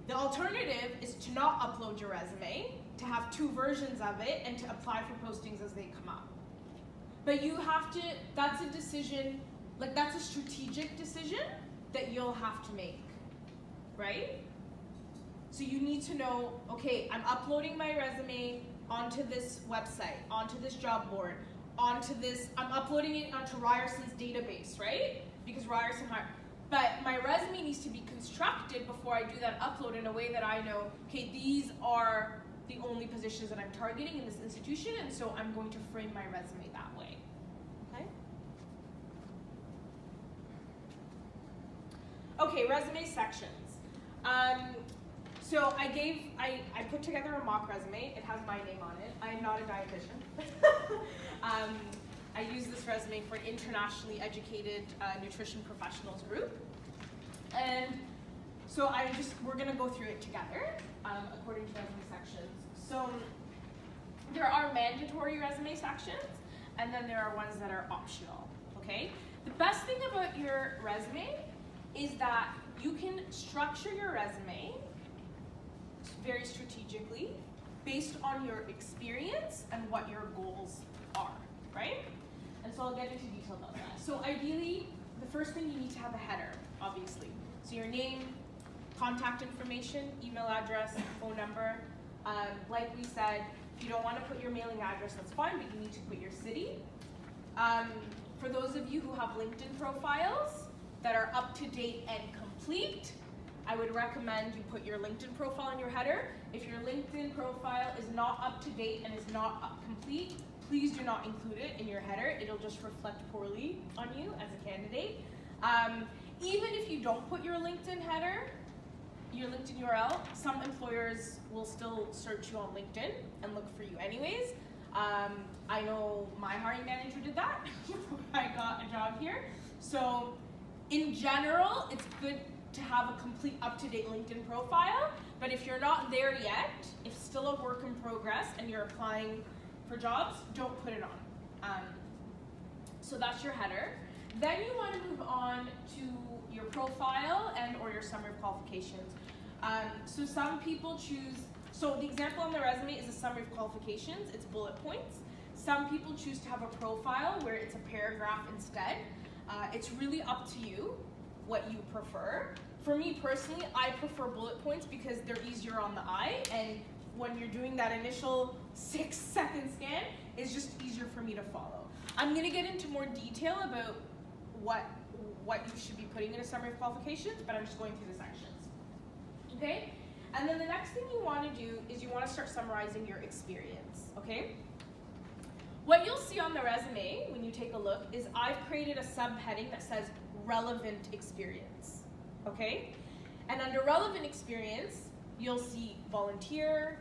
[SPEAKER 2] The alternative is to not upload your resume, to have 2 versions of it, and to apply for postings as they come up. But you have to, that's a decision, like that's a strategic decision that you'll have to make, right? So you need to know, okay, I'm uploading my resume onto this website, onto this job board, onto this, I'm uploading it onto Ryerson's database, right? Because Ryerson, but my resume needs to be constructed before I do that upload in a way that I know, okay, these are the only positions that I'm targeting in this institution, and so I'm going to frame my resume that way, okay? Okay, resume sections. So I put together a mock resume. It has my name on it. I am not a dietitian. I use this resume for an internationally educated nutrition professionals group. And so we're gonna go through it together according to resume sections. So there are mandatory resume sections, and then there are ones that are optional, okay? The best thing about your resume is that you can structure your resume very strategically based on your experience and what your goals are, right? And so I'll get into detail about that. So ideally, the first thing you need to have a header, obviously. So your name, contact information, email address, phone number. Like we said, if you don't want to put your mailing address, that's fine, but you need to put your city. For those of you who have LinkedIn profiles that are up to date and complete, I would recommend you put your LinkedIn profile in your header. If your LinkedIn profile is not up to date and is not complete, please do not include it in your header. It'll just reflect poorly on you as a candidate. Even if you don't put your LinkedIn header, your LinkedIn URL, some employers will still search you on LinkedIn and look for you anyways. I know my hiring manager did that before I got a job here. So in general, it's good to have a complete up-to-date LinkedIn profile, but if you're not there yet, if it's still a work in progress and you're applying for jobs, don't put it on. So that's your header. Then you want to move on to your profile and or your summary of qualifications. So some people choose, so the example on the resume is a summary of qualifications, it's bullet points. Some people choose to have a profile where it's a paragraph instead. It's really up to you what you prefer. For me personally, I prefer bullet points because they're easier on the eye, and when you're doing that initial 6-second scan, it's just easier for me to follow. I'm gonna get into more detail about what you should be putting in a summary of qualifications, but I'm just going through the sections. Okay? And then the next thing you want to do is you want to start summarizing your experience. Okay? What you'll see on the resume when you take a look is I've created a subheading that says relevant experience. Okay? And under relevant experience, you'll see volunteer,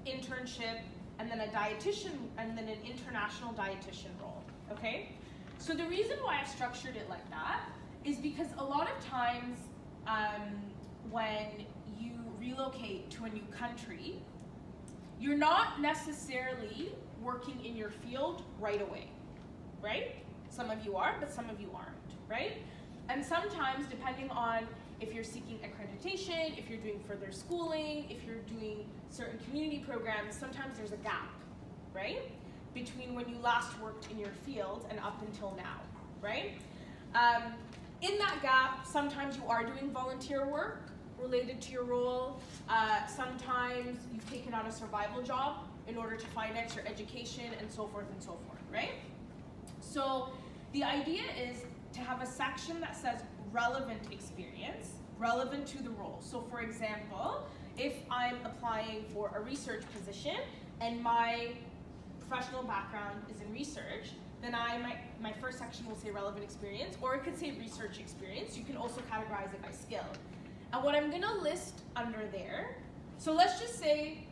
[SPEAKER 2] internship, and then a dietitian, and then an international dietitian role. Okay? So the reason why I've structured it like that is because a lot of times when you relocate to a new country, you're not necessarily working in your field right away, right? Some of you are, but some of you aren't, right? And sometimes, depending on if you're seeking accreditation, if you're doing further schooling, if you're doing certain community programs, sometimes there's a gap, right? Between when you last worked in your field and up until now, right? In that gap, sometimes you are doing volunteer work related to your role. Sometimes you've taken on a survival job in order to finance your education and so forth, right? So the idea is to have a section that says relevant experience, relevant to the role. So for example, if I'm applying for a research position and my professional background is in research, then my first section will say relevant experience, or it could say research experience. You can also categorize it by skill. And what I'm gonna list under there, so let's just say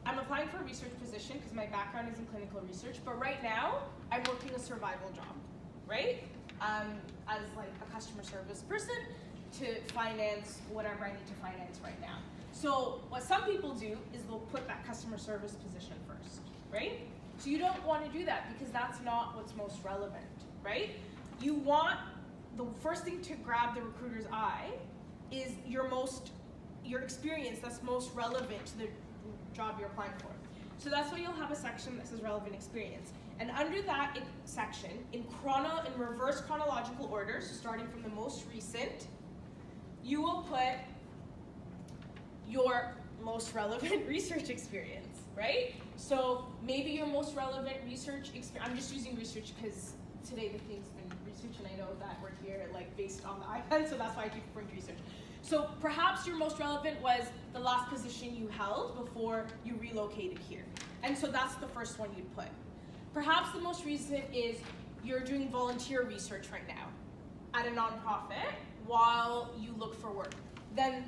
[SPEAKER 2] I'm applying for a research position because my background is in clinical research, but right now I'm working a survival job, right? As like a customer service person to finance whatever I need to finance right now. So what some people do is they'll put that customer service position first, right? So you don't want to do that because that's not what's most relevant, right? You want, the first thing to grab the recruiter's eye is your experience that's most relevant to the job you're applying for. So that's why you'll have a section that says relevant experience. And under that section, in reverse chronological order, so starting from the most recent, you will put your most relevant research experience, right? So maybe your most relevant research experience, I'm just using research because today the theme's been research, and I know that we're here like based on the iPad, so that's why I keep referring to research. So perhaps your most relevant was the last position you held before you relocated here. And so that's the first one you'd put. Perhaps the most recent is you're doing volunteer research right now at a nonprofit while you look for work. Then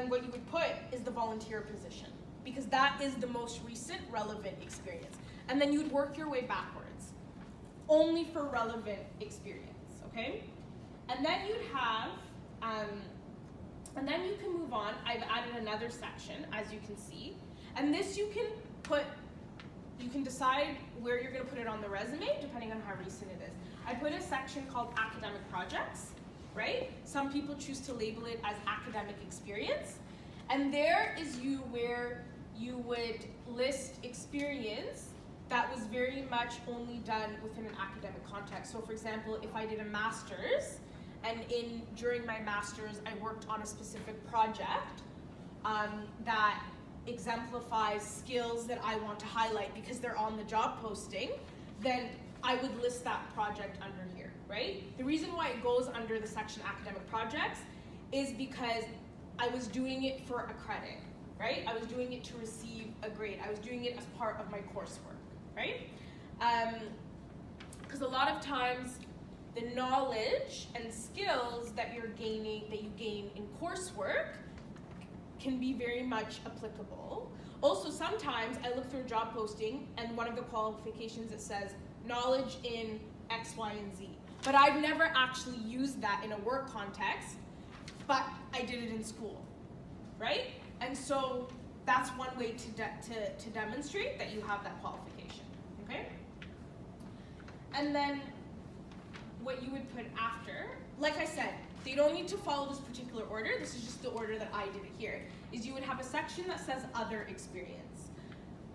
[SPEAKER 2] what you would put is the volunteer position, because that is the most recent relevant experience. And then you'd work your way backwards, only for relevant experience, okay? And then you'd have, and then you can move on. I've added another section, as you can see. And this you can decide where you're gonna put it on the resume, depending on how recent it is. I put a section called academic projects, right? Some people choose to label it as academic experience. And there is where you would list experience that was very much only done within an academic context. So for example, if I did a master's, and during my master's I worked on a specific project that exemplifies skills that I want to highlight because they're on the job posting, then I would list that project under here, right? The reason why it goes under the section academic projects is because I was doing it for a credit, right? I was doing it to receive a grade. I was doing it as part of my coursework, right? Because a lot of times the knowledge and skills that you gain in coursework can be very much applicable. Also, sometimes I look through a job posting and one of the qualifications, it says knowledge in X, Y, and Z. But I've never actually used that in a work context, but I did it in school, right? And so that's one way to demonstrate that you have that qualification, okay? And then what you would put after, like I said, they don't need to follow this particular order, this is just the order that I did it here, is you would have a section that says other experience.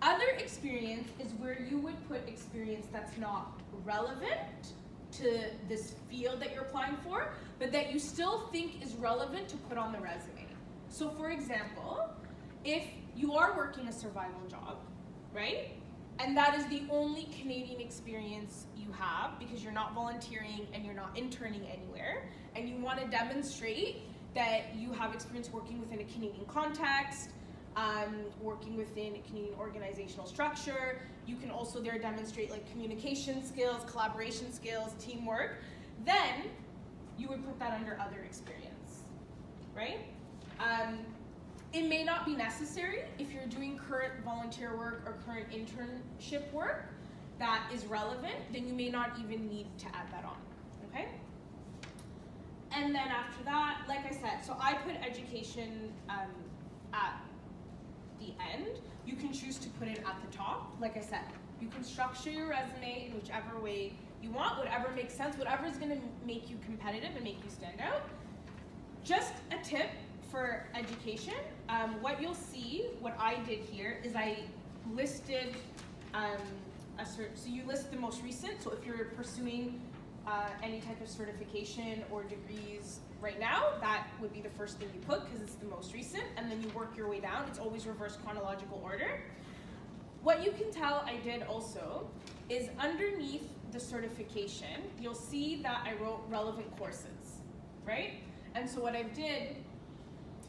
[SPEAKER 2] Other experience is where you would put experience that's not relevant to this field that you're applying for, but that you still think is relevant to put on the resume. So for example, if you are working a survival job, right? And that is the only Canadian experience you have because you're not volunteering and you're not interning anywhere, and you want to demonstrate that you have experience working within a Canadian context, working within a Canadian organizational structure. You can also there demonstrate like communication skills, collaboration skills, teamwork. Then you would put that under other experience, right? It may not be necessary if you're doing current volunteer work or current internship work that is relevant, then you may not even need to add that on, okay? And then after that, like I said, so I put education at the end. You can choose to put it at the top. Like I said, you can structure your resume in whichever way you want, whatever makes sense, whatever is gonna make you competitive and make you stand out. Just a tip for education, what you'll see, what I did here is I listed so you list the most recent, so if you're pursuing any type of certification or degrees right now, that would be the first thing you put because it's the most recent, and then you work your way down. It's always reverse chronological order. What you can tell I did also is underneath the certification, you'll see that I wrote relevant courses, right? And so what I did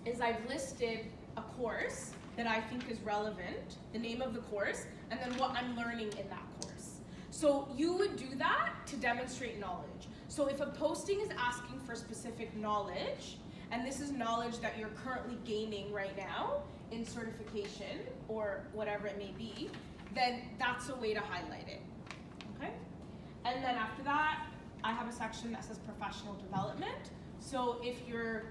[SPEAKER 2] is I've listed a course that I think is relevant, the name of the course, and then what I'm learning in that course. So you would do that to demonstrate knowledge. So if a posting is asking for specific knowledge, and this is knowledge that you're currently gaining right now in certification or whatever it may be, then that's a way to highlight it, okay? And then after that, I have a section that says professional development. So if you're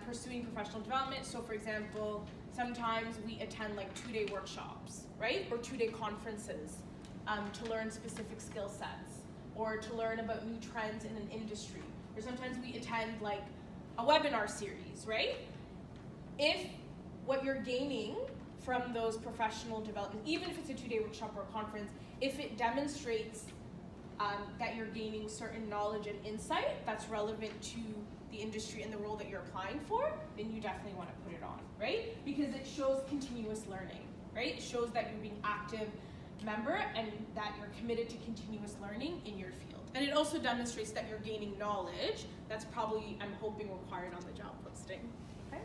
[SPEAKER 2] pursuing professional development, so for example, sometimes we attend like 2-day workshops, right? Or 2-day conferences to learn specific skill sets or to learn about new trends in an industry. Or sometimes we attend like a webinar series, right? If what you're gaining from those professional development, even if it's a 2-day workshop or a conference, if it demonstrates that you're gaining certain knowledge and insight that's relevant to the industry and the role that you're applying for, then you definitely want to put it on, right? Because it shows continuous learning, right? It shows that you're being active member and that you're committed to continuous learning in your field. And it also demonstrates that you're gaining knowledge that's probably, I'm hoping, required on the job posting, okay?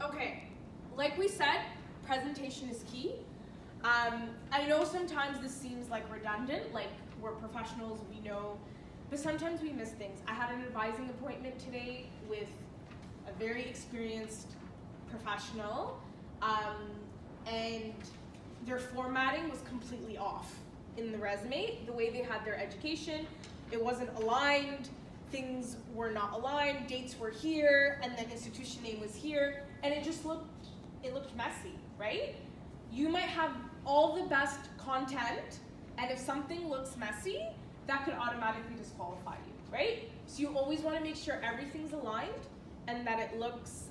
[SPEAKER 2] Okay, like we said, presentation is key. I know sometimes this seems like redundant, like we're professionals, we know, but sometimes we miss things. I had an advising appointment today with a very experienced professional, and their formatting was completely off in the resume. The way they had their education, it wasn't aligned, things were not aligned, dates were here, and then institution name was here, and it just looked messy, right? You might have all the best content, and if something looks messy, that could automatically disqualify you, right? So you always want to make sure everything's aligned and that it looks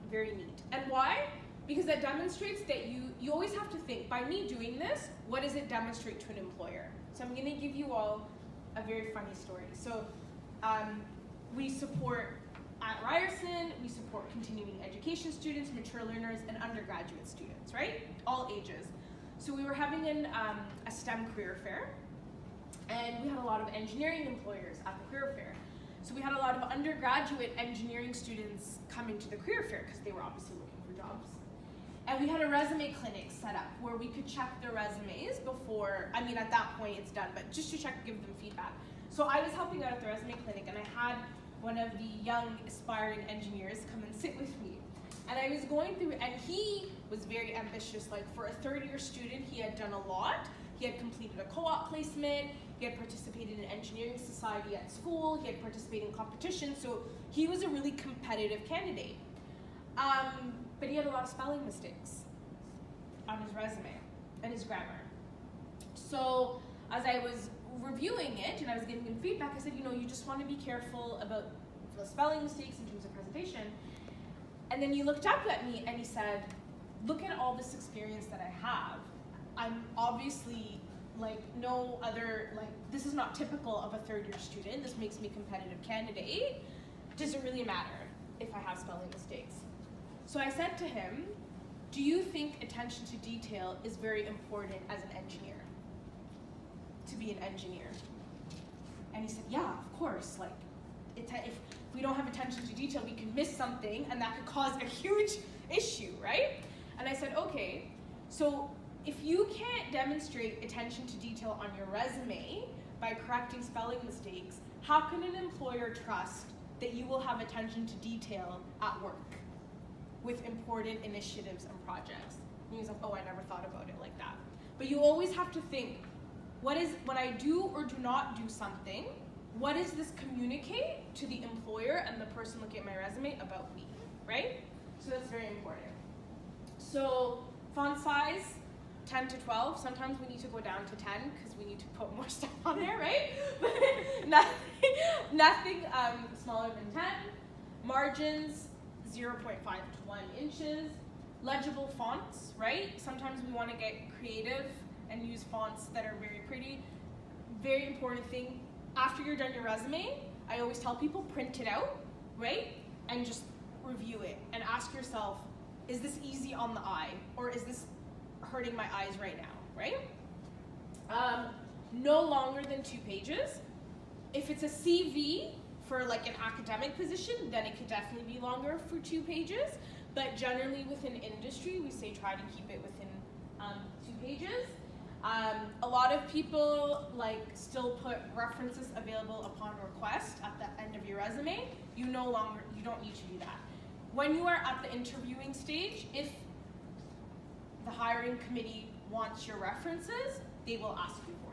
[SPEAKER 2] very neat. And why? Because that demonstrates that you always have to think, by me doing this, what does it demonstrate to an employer? So I'm gonna give you all a very funny story. So we support, at Ryerson, we support continuing education students, mature learners, and undergraduate students, right? All ages. So we were having a STEM career fair, and we had a lot of engineering employers at the career fair. So we had a lot of undergraduate engineering students coming to the career fair because they were obviously looking for jobs. And we had a resume clinic set up where we could check their resumes before, I mean at that point it's done, but just to check, give them feedback. So I was helping out at the resume clinic, and I had one of the young aspiring engineers come and sit with me. And I was going through, and he was very ambitious. Like for a third-year student, he had done a lot. He had completed a co-op placement, he had participated in engineering society at school, he had participated in competitions, so he was a really competitive candidate. But he had a lot of spelling mistakes on his resume and his grammar. So as I was reviewing it and I was giving him feedback, I said, you know, you just want to be careful about the spelling mistakes in terms of presentation. And then he looked up at me and he said, look at all this experience that I have. I'm obviously like no other, like this is not typical of a third-year student. This makes me a competitive candidate. Does it really matter if I have spelling mistakes? So I said to him, do you think attention to detail is very important as an engineer? To be an engineer? And he said, yeah, of course. Like, if we don't have attention to detail, we can miss something and that could cause a huge issue, right? And I said, okay, so if you can't demonstrate attention to detail on your resume by correcting spelling mistakes, how can an employer trust that you will have attention to detail at work with important initiatives and projects? And he's like, oh, I never thought about it like that. But you always have to think, when I do or do not do something, what does this communicate to the employer and the person looking at my resume about me, right? So that's very important. So font size, 10 to 12. Sometimes we need to go down to 10 because we need to put more stuff on there, right? nothing smaller than 10. Margins, 0.5 to 1 inches. Legible fonts, right? Sometimes we want to get creative and use fonts that are very pretty. Very important thing, after you're done your resume, I always tell people print it out, right? And just review it and ask yourself, is this easy on the eye or is this hurting my eyes right now, right? No longer than 2 pages. If it's a CV for like an academic position, then it could definitely be longer for 2 pages. But generally within industry, we say try to keep it within 2 pages. A lot of people like still put references available upon request at the end of your resume. You don't need to do that. When you are at the interviewing stage, if the hiring committee wants your references, they will ask you for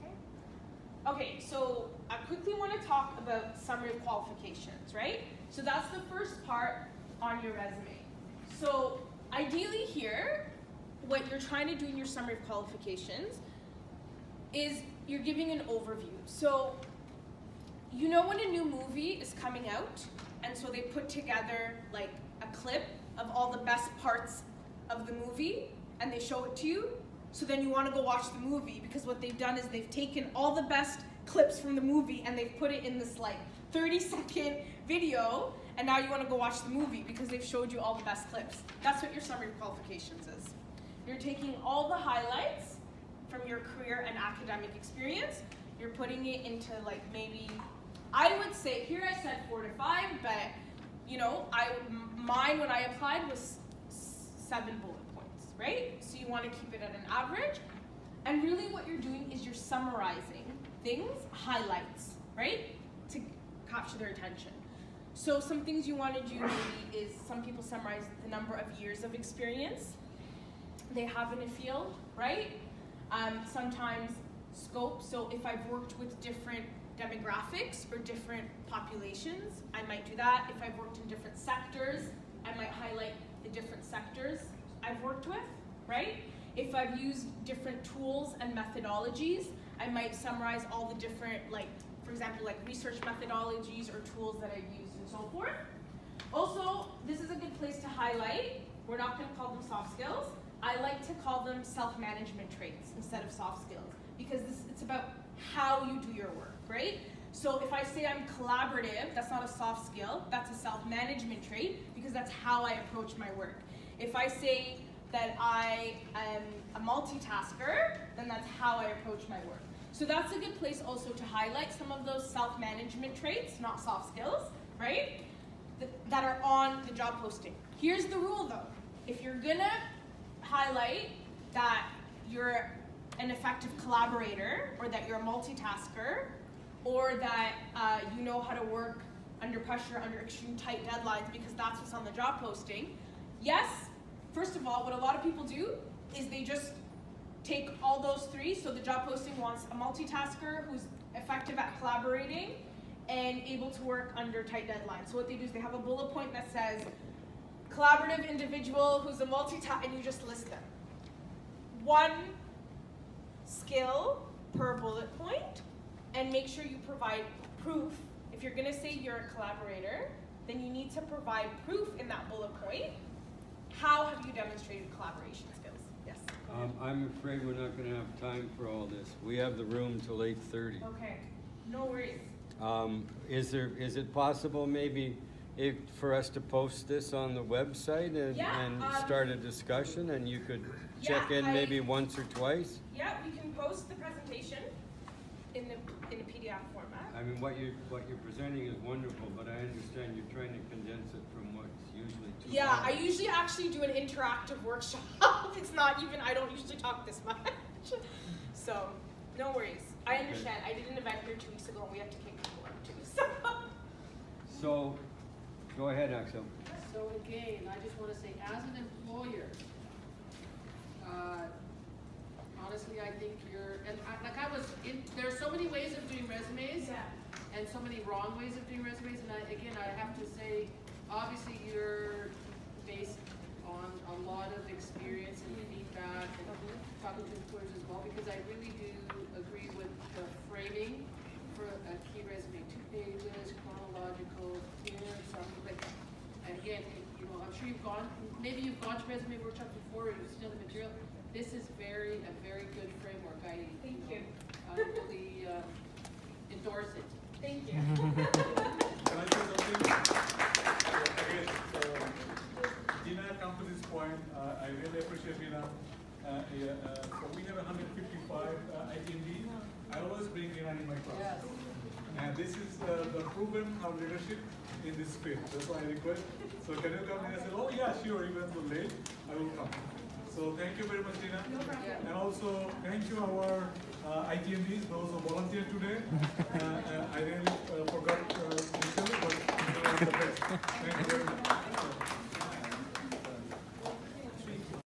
[SPEAKER 2] them. Okay, so I quickly want to talk about summary of qualifications, right? So that's the first part on your resume. So ideally here, what you're trying to do in your summary of qualifications is you're giving an overview. So you know when a new movie is coming out, and so they put together like a clip of all the best parts of the movie, and they show it to you, so then you want to go watch the movie, because what they've done is they've taken all the best clips from the movie and they've put it in this like 30-second video, and now you want to go watch the movie because they've showed you all the best clips. That's what your summary of qualifications is. You're taking all the highlights from your career and academic experience, you're putting it into like maybe, I would say, here I said 4 to 5, but you know, mine when I applied was 7 bullet points, right? So you want to keep it at an average. And really what you're doing is you're summarizing things, highlights, right? To capture their attention. So some things you want to do maybe is some people summarize the number of years of experience they have in a field, right? Sometimes scope, so if I've worked with different demographics or different populations, I might do that. If I've worked in different sectors, I might highlight the different sectors I've worked with, right? If I've used different tools and methodologies, I might summarize all the different, like, for example, like research methodologies or tools that I've used and so forth. Also, this is a good place to highlight. We're not going to call them soft skills. I like to call them self-management traits instead of soft skills because it's about how you do your work, right? So if I say I'm collaborative, that's not a soft skill, that's a self-management trait because that's how I approach my work. If I say that I am a multitasker, then that's how I approach my work. So that's a good place also to highlight some of those self-management traits, not soft skills, right? That are on the job posting. Here's the rule though. If you're gonna highlight that you're an effective collaborator or that you're a multitasker or that you know how to work under pressure, under extreme tight deadlines because that's what's on the job posting, yes, first of all, what a lot of people do is they just take all those three. So the job posting wants a multitasker who's effective at collaborating and able to work under tight deadlines. So what they do is they have a bullet point that says collaborative individual who's a multitasker, and you just list them. One skill per bullet point, and make sure you provide proof. If you're gonna say you're a collaborator, then you need to provide proof in that bullet point. How have you demonstrated collaboration skills? Yes.
[SPEAKER 1] I'm afraid we're not gonna have time for all this. We have the room till 8:30.
[SPEAKER 2] Okay, no worries.
[SPEAKER 1] Is it possible maybe for us to post this on the website and start a discussion and you could check in maybe once or twice?
[SPEAKER 2] Yeah, we can post the presentation in a PDF format.
[SPEAKER 1] I mean, what you're presenting is wonderful, but I understand you're trying to condense it from what's usually too
[SPEAKER 2] Yeah,
[SPEAKER 1] long.
[SPEAKER 2] I usually actually do an interactive workshop. It's not even, I don't usually talk this much. So, no worries. I understand. I did an event here 2 weeks ago and we have to kick people out too.
[SPEAKER 1] So, go ahead, Axel.
[SPEAKER 3] So again, I just want to say, as an employer, honestly, I think there are so many ways of doing resumes, and so many wrong ways of doing resumes, and I have to say, obviously you're based on a lot of experience and feedback and talking to employers as well, because I really do agree with the framing for a key resume, 2 pages, chronological, clear, something like that. Again, I'm sure maybe you've gone to resume workshops before or you've seen the material. This is a very good framework.
[SPEAKER 2] Thank you.
[SPEAKER 3] I really endorse it.
[SPEAKER 2] Thank you.
[SPEAKER 8] Can I say something? Again, Dena, come to this point. I really appreciate Dena. So we have 155 ITMD. I always bring Dena in my class.
[SPEAKER 3] Yes.
[SPEAKER 8] And this is the proven our leadership in this field. That's why I request. So can you come in and say, oh yeah, sure, even though late, I will come. So thank you very much, Dena.
[SPEAKER 2] No problem.
[SPEAKER 8] And also thank you our ITMDs, those who volunteered today. I really forgot to tell you, but you are the best. Thank you very much.